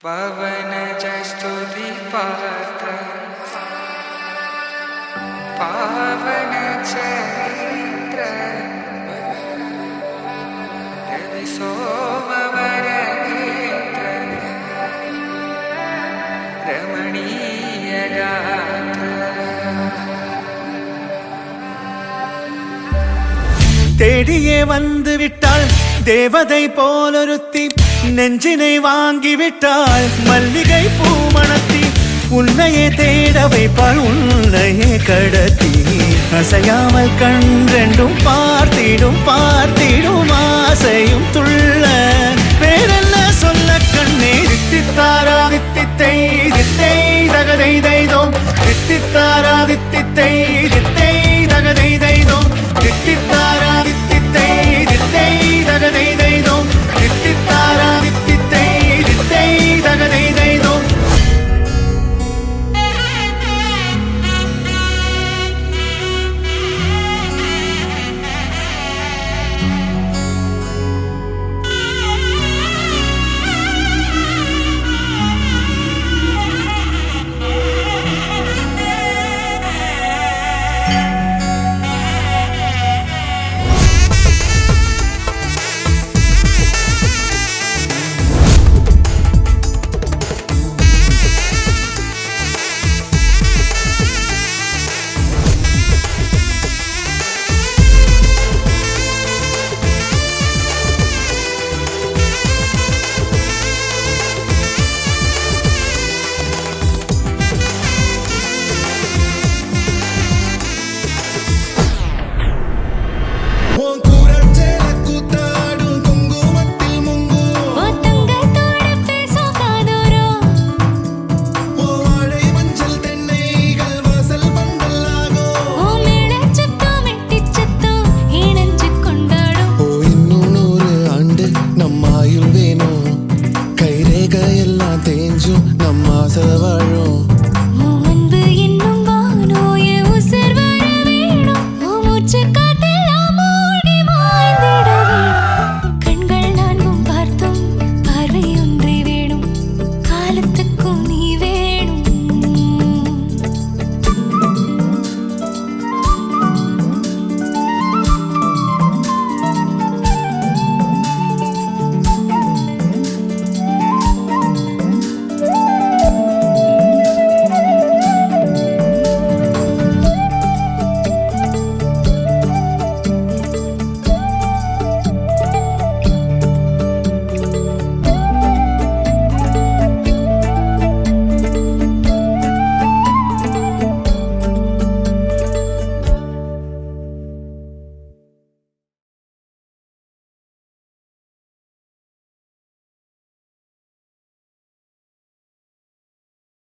पवनज स्तुति पात्र पावन चरित्र रवि सोमवर नेत्र रमणीय गात्र தேடியே வந்து விட்டாள் தேவதை போலொருத்தி நெஞ்சினை வாங்கி விட்டாள் மல்லிகை பூமணத்தி உன்னையே தேட வைப்பாள் உன்னையே கடத்தி அசையாமல் கண்டெண்டும் பார்த்திடும் பார்த்திடும் ஆசையும் துள்ள பேரெல்ல சொல்ல கண்ணே தித்தித்தாரா தித்தித்தை தித்தை தகதை தைதோம் தித்தித்தாரா தித்தித்தை தித்தை தகதை தைதோம் தித்தித்தாரா தித்தித்தை தித்தை தகதை தைதோம் தித்தித்தாரா தித்தித்தை தித்தை தகதை தைதோம் கைரேக எல்லாம் தேஞ்சும் நம்ம ஆசை வாழும்